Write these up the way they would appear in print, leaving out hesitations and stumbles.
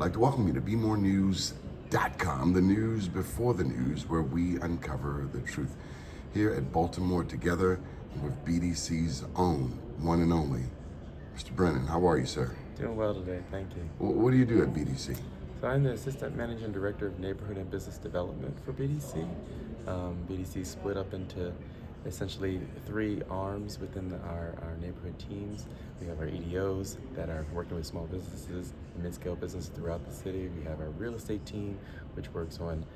like to welcome you to BeMoreNews.com, the news before the news, where we uncover the truth. Here at Baltimore Together with BDC's own, one and only, Mr. Brennan. How are you, sir? Doing well today, thank you. What do you do at BDC? So I'm the Assistant Managing Director of Neighborhood and Business Development for BDC. BDC is split up into essentially three arms within our neighborhood teams. We have our EDOs that are working with small businesses and mid-scale businesses throughout the city. We have our real estate team, which works on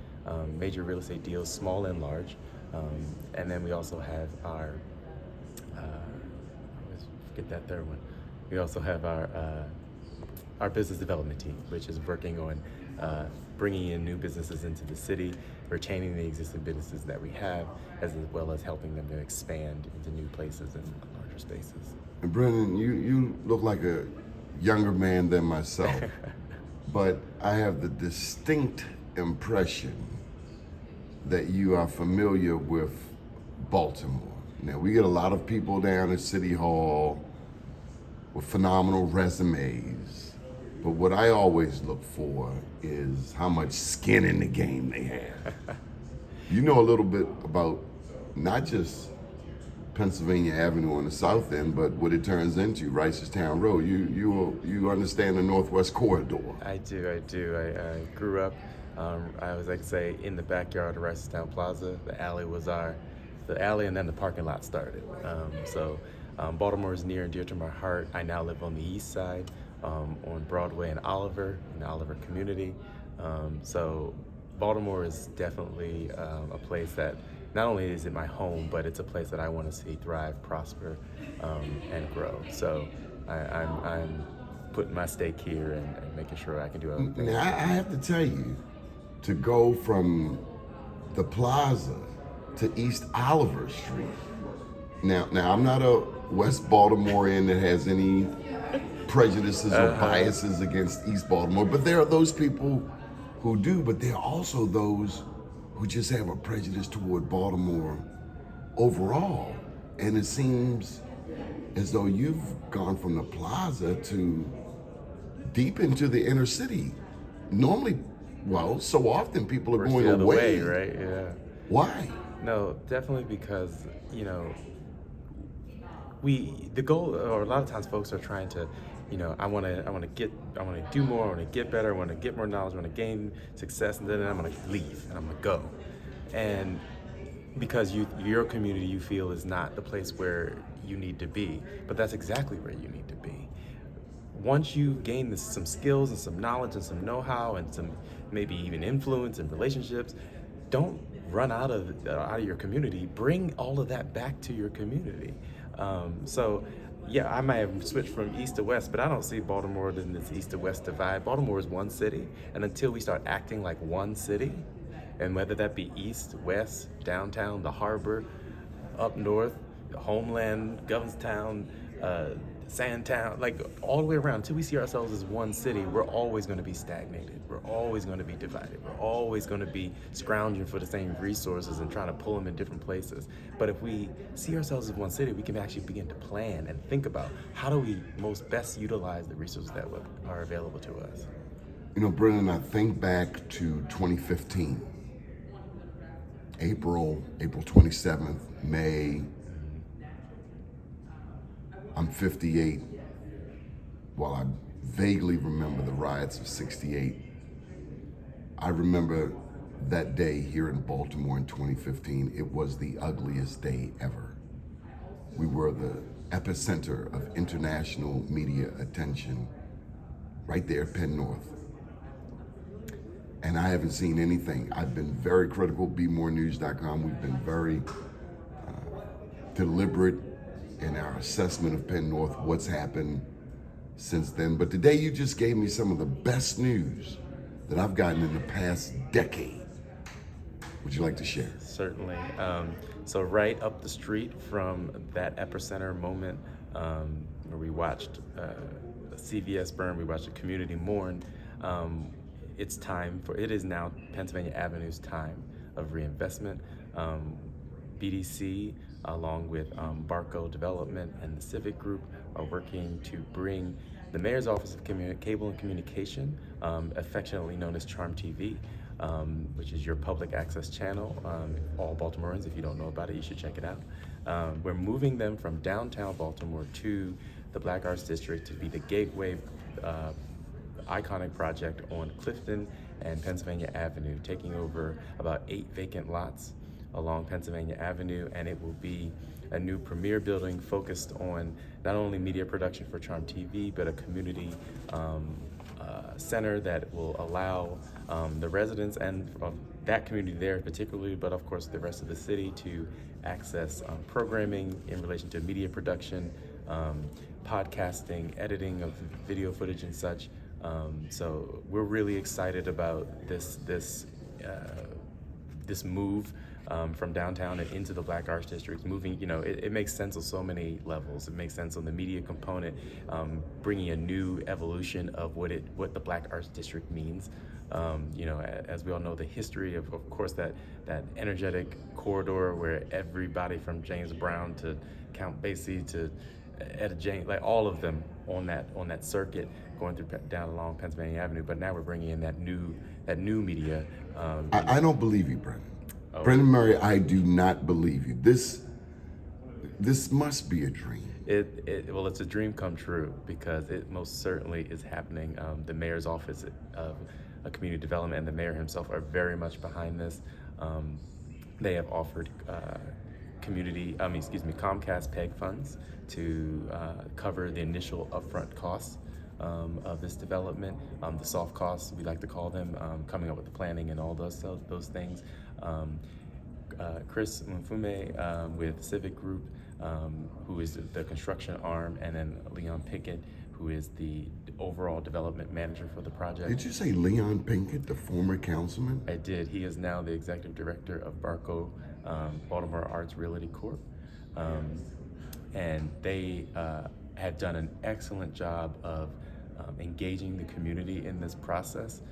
major real estate deals, small and large. And then we also have our, I always forget that third one. We also have our business development team, which is working on bringing in new businesses into the city, retaining the existing businesses that we have, as well as helping them to expand into new places and larger spaces. And Brennan, you look like a younger man than myself, but I have the distinct impression that you are familiar with Baltimore. Now, we get a lot of people down at City Hall with phenomenal resumes, but what I always look for is how much skin in the game they have. You know a little bit about not just Pennsylvania Avenue on the south end, but what it turns into, Ricestown Road. You understand the Northwest Corridor. I do. I grew up, I was like to say, in the backyard of Ricestown Plaza. The alley was the alley, and then the parking lot started. Baltimore is near and dear to my heart. I now live on the east side, on Broadway and Oliver, in the Oliver community. So Baltimore is definitely a place that not only is it my home, but it's a place that I want to see thrive, prosper, and grow. So I'm putting my stake here and making sure I can do everything. Now, I have to tell you, to go from the plaza to East Oliver Street. Now I'm not a West Baltimorean that has any prejudices or biases against East Baltimore, but there are those people who do, but there are also those who just have a prejudice toward Baltimore overall. And it seems as though you've gone from the plaza to deep into the inner city. Normally, so often people are Works going the other away. way, right? Yeah. Why? No, definitely because, the goal, or a lot of times folks are trying to, I want to do more, I want to get better, I want to get more knowledge, I want to gain success, and then I'm going to leave and I'm going to go. And because your community you feel is not the place where you need to be, but that's exactly where you need to be. Once you gain some skills and some knowledge and some know-how and some maybe even influence and relationships, don't run out of your community. Bring all of that back to your community. I might have switched from east to west, but I don't see Baltimore in this east to west divide. Baltimore is one city, and until we start acting like one city, and whether that be east, west, downtown, the harbor, up north, the homeland, Governorstown, Sandtown, like all the way around, until we see ourselves as one city, we're always going to be stagnated. We're always going to be divided. We're always going to be scrounging for the same resources and trying to pull them in different places. But if we see ourselves as one city, we can actually begin to plan and think about how do we most best utilize the resources that are available to us. Brennan, I think back to 2015, April 27th, May. I'm 58. While I vaguely remember the riots of 68, I remember that day here in Baltimore in 2015. It was the ugliest day ever. We were the epicenter of international media attention right there at Penn-North. And I haven't seen anything. I've been very critical, BeMoreNews.com. We've been very deliberate in our assessment of Penn-North, what's happened since then. But today you just gave me some of the best news that I've gotten in the past decade. Would you like to share? Certainly. So right up the street from that epicenter moment where we watched the CVS burn, we watched the community mourn, it is now Pennsylvania Avenue's time of reinvestment. BDC, along with Barco Development and the Civic Group, are working to bring the Mayor's Office of Cable and Communication, affectionately known as Charm TV, which is your public access channel. All Baltimoreans, if you don't know about it, you should check it out. We're moving them from downtown Baltimore to the Black Arts District to be the gateway iconic project on Clifton and Pennsylvania Avenue, taking over about 8 vacant lots along Pennsylvania Avenue, and it will be a new premier building focused on not only media production for Charm TV, but a community center that will allow the residents and that community there particularly, but of course the rest of the city, to access programming in relation to media production, podcasting, editing of video footage and such. So we're really excited about this move from downtown and into the Black Arts District. Moving, it makes sense on so many levels. It makes sense on the media component, bringing a new evolution of what the Black Arts District means. As we all know, the history of course, that energetic corridor where everybody from James Brown to Count Basie to Etta James, like all of them on that circuit going through down along Pennsylvania Avenue. But now we're bringing in that new media. I don't believe you, Brennan. Oh. Brennan Murray, I do not believe you. This must be a dream. Well, it's a dream come true because it most certainly is happening. The mayor's office of community development and the mayor himself are very much behind this. They have offered Comcast PEG funds to cover the initial upfront costs of this development, the soft costs, we like to call them, coming up with the planning and all those things. Chris Mfume with Civic Group, who is the construction arm, and then Leon Pinkett, who is the overall development manager for the project. Did you say Leon Pinkett, the former councilman? I did. He is now the executive director of Barco, Baltimore Arts Realty Corp. And they have done an excellent job of engaging the community in this process.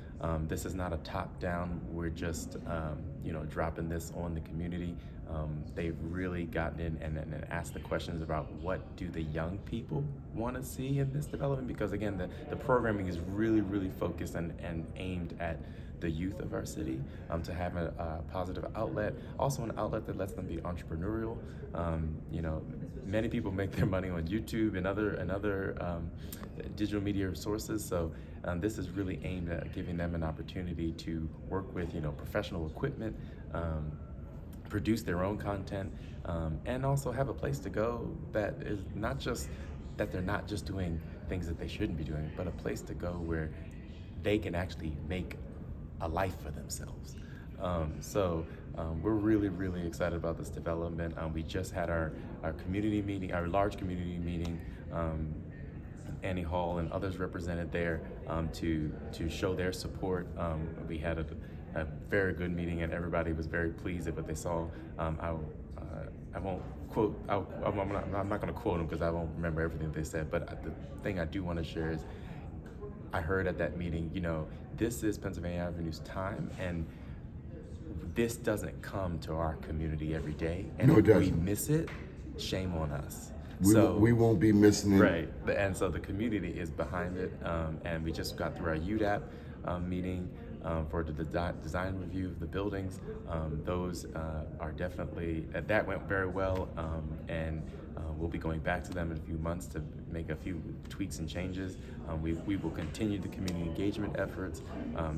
This is not a top-down, we're just dropping this on the community. They've really gotten in and asked the questions about what do the young people want to see in this development, because again, the programming is really focused and aimed at the youth of our city, to have a positive outlet, also an outlet that lets them be entrepreneurial. Many people make their money on YouTube and other digital media sources, so this is really aimed at giving them an opportunity to work with professional equipment, produce their own content, and also have a place to go that is not just that they're not just doing things that they shouldn't be doing, but a place to go where they can actually make a life for themselves. So we're really excited about this development. We just had our community meeting, our large community meeting. Annie Hall and others represented there to show their support. We had a very good meeting, and everybody was very pleased at what they saw. I won't quote. I'm not going to quote them because I won't remember everything they said. But the thing I do want to share is, I heard at that meeting, this is Pennsylvania Avenue's time, and this doesn't come to our community every day. And no, if we miss it, shame on us. We won't be missing it. Right, and so the community is behind it, and we just got through our UDAP meeting for the design review of the buildings. Those are definitely, that went very well, and we'll be going back to them in a few months to make a few tweaks and changes. We will continue the community engagement efforts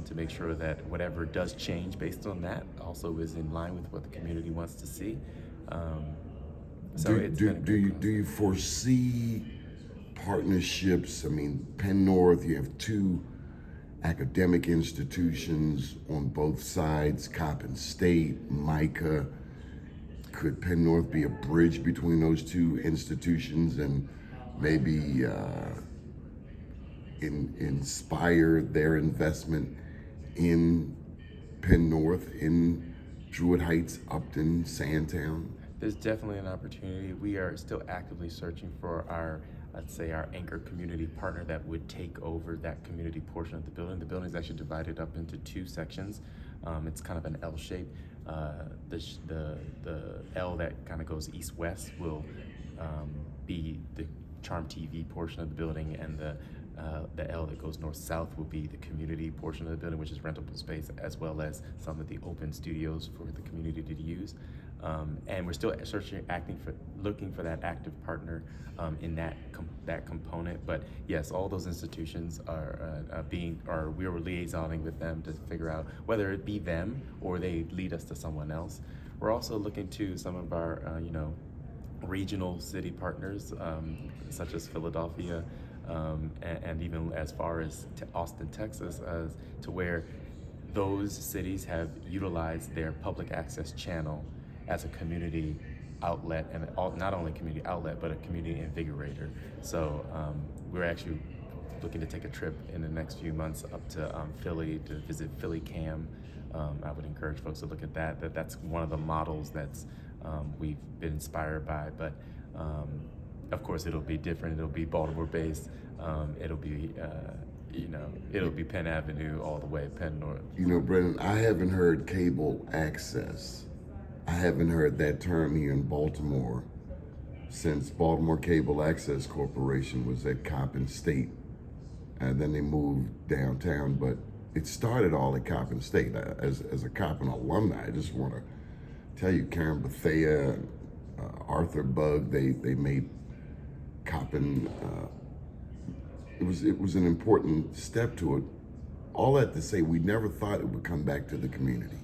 to make sure that whatever does change based on that also is in line with what the community wants to see. Do you foresee partnerships? I mean, Penn-North, you have 2 academic institutions on both sides, Coppin State, Micah. Could Penn-North be a bridge between those 2 institutions and maybe inspire their investment in Penn-North, in Druid Heights, Upton, Sandtown? There's definitely an opportunity. We are still actively searching for our anchor community partner that would take over that community portion of the building. The building is actually divided up into 2 sections. It's kind of an L shape. The L that kind of goes east-west will be the Charm TV portion of the building, and the The L that goes north-south will be the community portion of the building, which is rentable space, as well as some of the open studios for the community to use. And we're still looking for that active partner in that component. But yes, all those institutions we are liaisoning with them to figure out whether it be them or they lead us to someone else. We're also looking to some of our regional city partners, such as Philadelphia, and even as far as Austin, Texas, as to where those cities have utilized their public access channel as a community outlet, and not only community outlet, but a community invigorator. So we're actually looking to take a trip in the next few months up to Philly to visit Philly Cam. I would encourage folks to look at that. That's one of the models that's we've been inspired by, but of course it'll be different. It'll be Baltimore based. It'll be it'll be Penn Avenue all the way, Penn-North. Brennan, I haven't heard cable access. I haven't heard that term here in Baltimore since Baltimore Cable Access Corporation was at Coppin State, and then they moved downtown. But it started all at Coppin State. As a Coppin alumni, I just want to tell you, Karen Bethea and Arthur Bugg, they made Coppin. It was an important step to it. All that to say, we never thought it would come back to the community.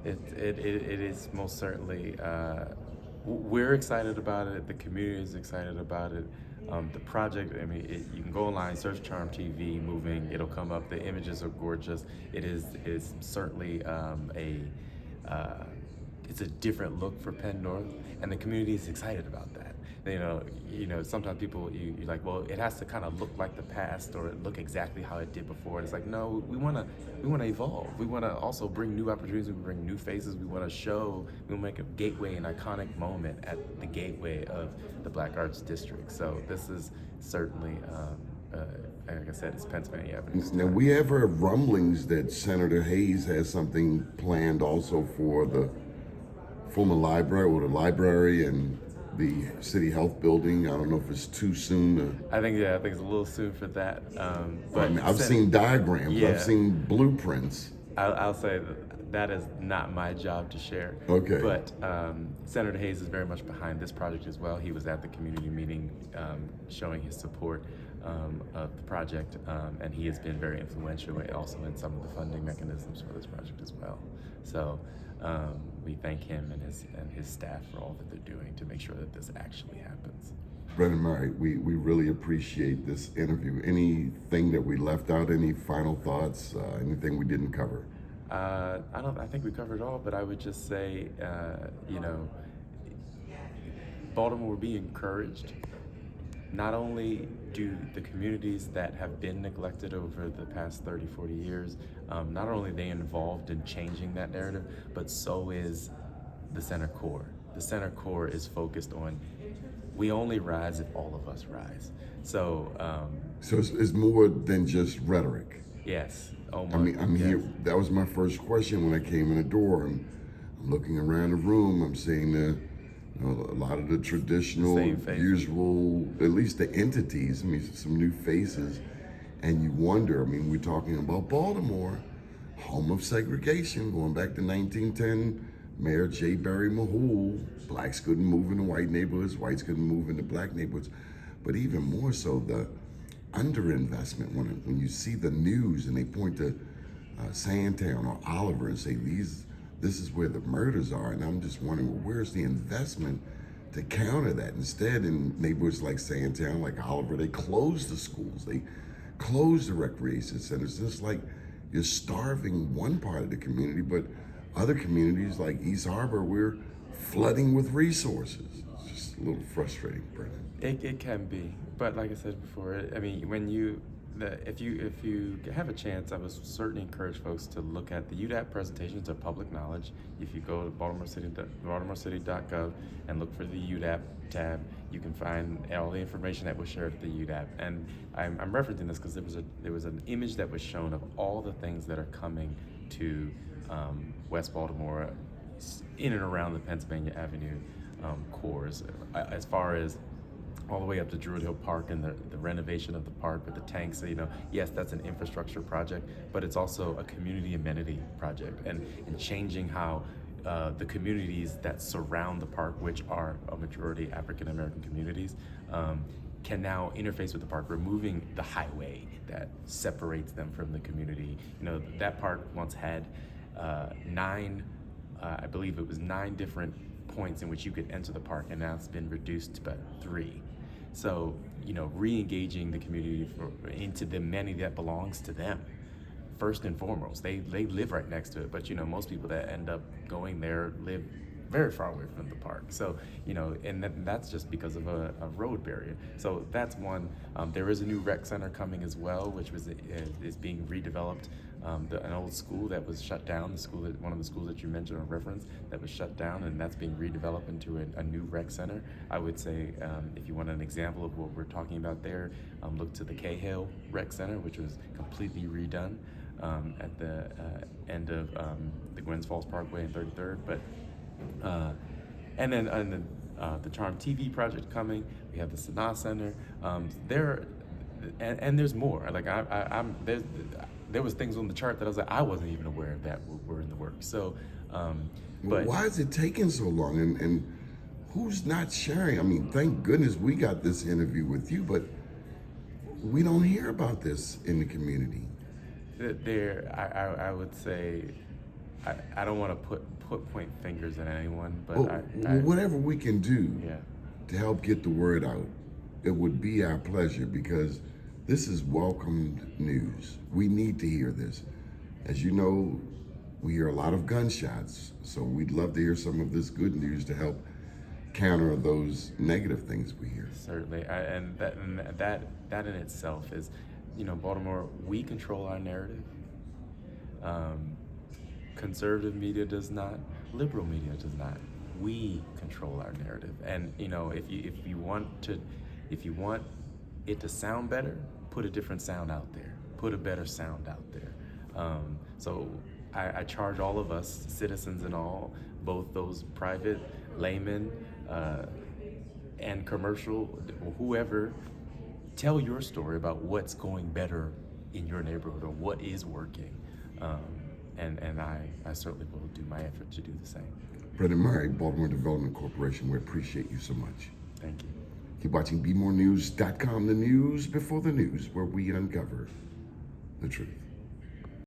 It is most certainly. We're excited about it. The community is excited about it. The project, you can go online, search Charm TV Moving. It'll come up. The images are gorgeous. It is certainly it's a different look for Penn-North, and the community is excited about that. Sometimes people you're like, well, it has to kind of look like the past or look exactly how it did before. And it's like, no, we want to evolve. We want to also bring new opportunities. We bring new faces. We want to make a gateway, an iconic moment at the gateway of the Black Arts District. So this is certainly, like I said, it's Pennsylvania Avenue. Now, we have heard rumblings that Senator Hayes has something planned also for the former library or the library and the city health building. I don't know if it's too soon. I think it's a little soon for that. But I've seen diagrams. Yeah. I've seen blueprints. I'll say that is not my job to share. Okay. But Senator Hayes is very much behind this project as well. He was at the community meeting showing his support of the project, and he has been very influential also in some of the funding mechanisms for this project as well. So we thank him and his staff for all that they're doing to make sure that this actually happens. Brennan Murray, we really appreciate this interview. Anything that we left out? Any final thoughts? Anything we didn't cover? I think we covered it all, but I would just say, Baltimore will be encouraged. Not only do the communities that have been neglected over the past 30, 40 years, not only are they involved in changing that narrative, but so is the center core. The center core is focused on, we only rise if all of us rise. So it's more than just rhetoric. Yes. I'm here. That was my first question when I came in the door. I'm looking around the room. I'm seeing a lot of the traditional, usual, at least the entities. Some new faces, and you wonder. We're talking about Baltimore, home of segregation, going back to 1910. Mayor J. Barry Mahul. Blacks couldn't move into white neighborhoods. Whites couldn't move into black neighborhoods. But even more so, the underinvestment. When you see the news and they point to Sandtown or Oliver and say this is where the murders are, and I'm just wondering, well, where's the investment to counter that? Instead, in neighborhoods like Sandtown, like Oliver, they closed the schools, they closed the recreation centers. It's like you're starving one part of the community, but other communities like East Harbor, we're flooding with resources. It's just a little frustrating, Brennan. It can be, but like I said before, if you have a chance, I would certainly encourage folks to look at the UDAP presentations. Are public knowledge. If you go to baltimorcity.gov and look for the UDAP tab, you can find all the information that was shared at the UDAP. And I'm referencing this because there was an image that was shown of all the things that are coming to West Baltimore, in and around the Pennsylvania Avenue cores, as far as all the way up to Druid Hill Park and the renovation of the park with the tanks. You know, yes, that's an infrastructure project, but it's also a community amenity project, and changing how the communities that surround the park, which are a majority African American communities, can now interface with the park, removing the highway that separates them from the community. You know, that park once had I believe it was 9 different points in which you could enter the park, and now it's been reduced to about 3. So, you know, re-engaging the community into the money that belongs to them. First and foremost, they live right next to it, but you know, most people that end up going there live very far away from the park. So, you know, and that's just because of a road barrier. So that's one. There is a new rec center coming as well, which is being redeveloped. An old school that was shut down, one of the schools that you mentioned or referenced, that was shut down, and that's being redeveloped into a new rec center. I would say, if you want an example of what we're talking about there, look to the Cahill Rec Center, which was completely redone at the end of the Gwynns Falls Parkway and 33rd. But and then the Charm TV project coming. We have the Sanaa Center. And there's more. Like there was things on the chart that I was like, I wasn't even aware of that were in the works. So, but why is it taking so long? And who's not sharing? I mean, thank goodness we got this interview with you, but we don't hear about this in the community. I would say, I don't want to point fingers at anyone, but whatever we can do yeah. to help get the word out, it would be our pleasure, because this is welcomed news. We need to hear this. As you know, we hear a lot of gunshots, so we'd love to hear some of this good news to help counter those negative things we hear. Certainly, and that in itself is, you know, Baltimore, we control our narrative. Conservative media does not, liberal media does not. We control our narrative, and you know, if you want it to sound better, put a different sound out there. Put a better sound out there. So I charge all of us, citizens and all, both those private, laymen, and commercial, whoever, tell your story about what's going better in your neighborhood or what is working. And I certainly will do my effort to do the same. Brennan Murray, Baltimore Development Corporation, we appreciate you so much. Thank you. Keep watching BeMoreNews.com, the news before the news, where we uncover the truth.